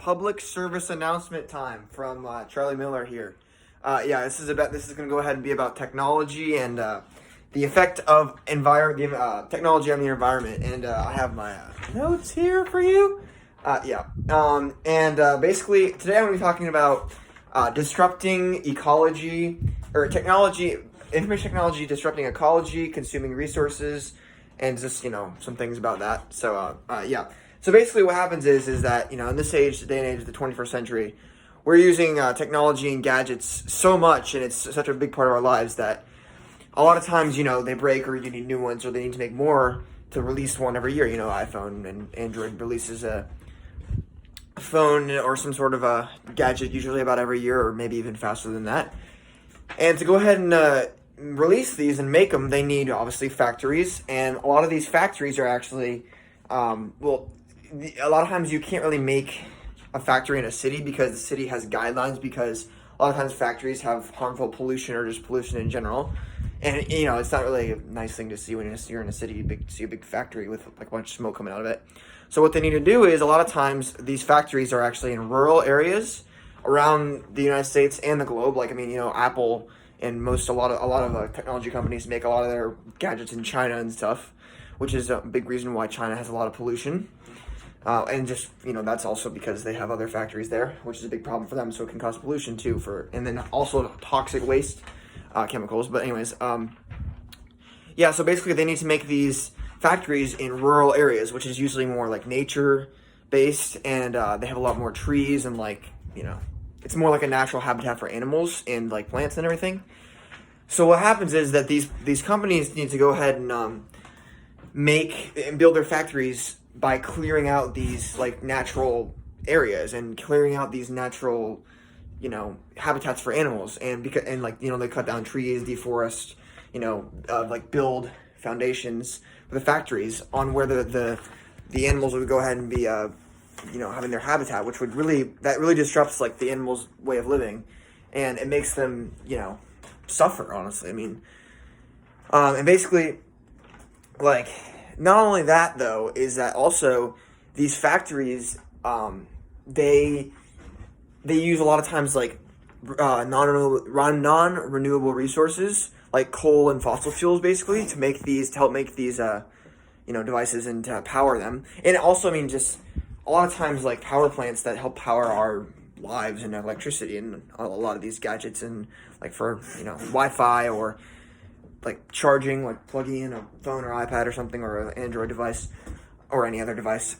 public service announcement time from Charlie Miller here. This is going to go ahead and be about technology and the effect of technology on the environment. And I have my notes here for you. Basically today I'm going to be talking about disrupting ecology or information technology disrupting ecology, consuming resources, and just, some things about that. So basically what happens is that, in this day and age of the 21st century, we're using technology and gadgets so much, and it's such a big part of our lives that a lot of times, they break or you need new ones, or they need to make more to release one every year. iPhone and Android releases a phone or some sort of a gadget usually about every year, or maybe even faster than that. And to go ahead and release these and make them, they need obviously factories, and a lot of these factories are actually a lot of times you can't really make a factory in a city because the city has guidelines, because a lot of times factories have harmful pollution or just pollution in general. And, it's not really a nice thing to see when you're in a city, see a big factory with like a bunch of smoke coming out of it. So what they need to do is, a lot of times these factories are actually in rural areas around the United States and the globe. Like, Apple and a lot of technology companies make a lot of their gadgets in China and stuff, which is a big reason why China has a lot of pollution. And just, that's also because they have other factories there, which is a big problem for them. So it can cause pollution too, and then also toxic waste chemicals. But anyways, so basically they need to make these factories in rural areas, which is usually more like nature based, and they have a lot more trees, and it's more like a natural habitat for animals and like plants and everything. So what happens is that these companies need to go ahead and make and build their factories by clearing out these like natural areas and clearing out these natural, habitats for animals, and they cut down trees, deforest, build foundations for the factories on where the animals would go ahead and be having their habitat, which would really disrupts like the animals' way of living, and it makes them suffer, honestly. And basically, like, not only that though, is that also these factories they use a lot of times like non-renewable resources like coal and fossil fuels, basically, to help make these devices and to power them. And also, just a lot of times like power plants that help power our lives and electricity, and a lot of these gadgets, and like for Wi-Fi, or like charging, like plugging in a phone or iPad or something, or an Android device or any other device,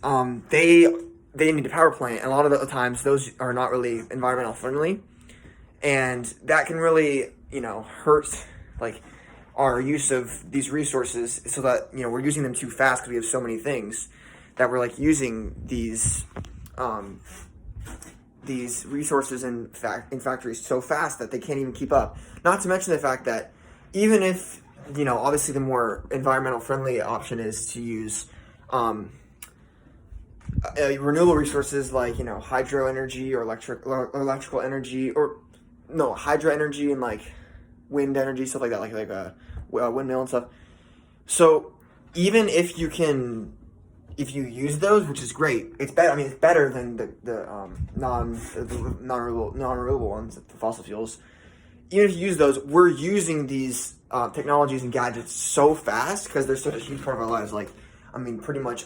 they need a power plant, and a lot of the times those are not really environmental friendly, and that can really hurt like our use of these resources, so that we're using them too fast because we have so many things that we're like using these resources in factories so fast that they can't even keep up. Not to mention the fact that even if obviously the more environmental friendly option is to use renewable resources like hydro energy or electrical energy, or hydro energy and like wind energy, stuff like that, like a windmill and stuff. So even if you use those, which is great, it's better. It's better than the non-renewable ones, the fossil fuels. Even if you use those, we're using these technologies and gadgets so fast because they're such a huge part of our lives. Like, pretty much,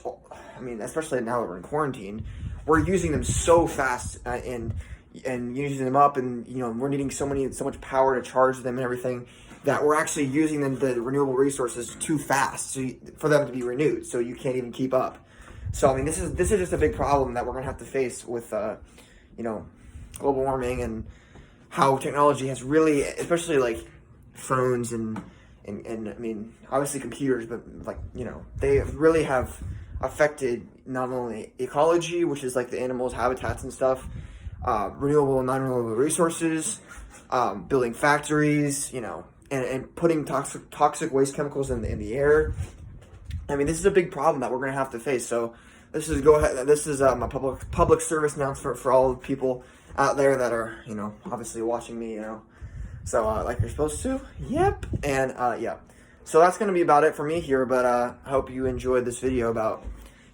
especially now that we're in quarantine, we're using them so fast and using them up, and we're needing so much power to charge them and everything, that we're actually using the renewable resources too fast for them to be renewed. So you can't even keep up. So this is just a big problem that we're gonna have to face with global warming, and how technology has really, especially like phones and obviously computers, but they really have affected not only ecology, which is like the animals' habitats and stuff, renewable and non-renewable resources, building factories, and putting toxic waste chemicals in the air. This is a big problem that we're going to have to face. So this is my public service announcement for all the people out there that are obviously watching me, so like you're supposed to. Yep. And so that's going to be about it for me here, but I hope you enjoyed this video about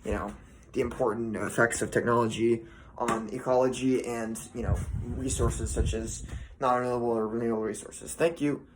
the important effects of technology on ecology and resources such as non-renewable or renewable resources. Thank you.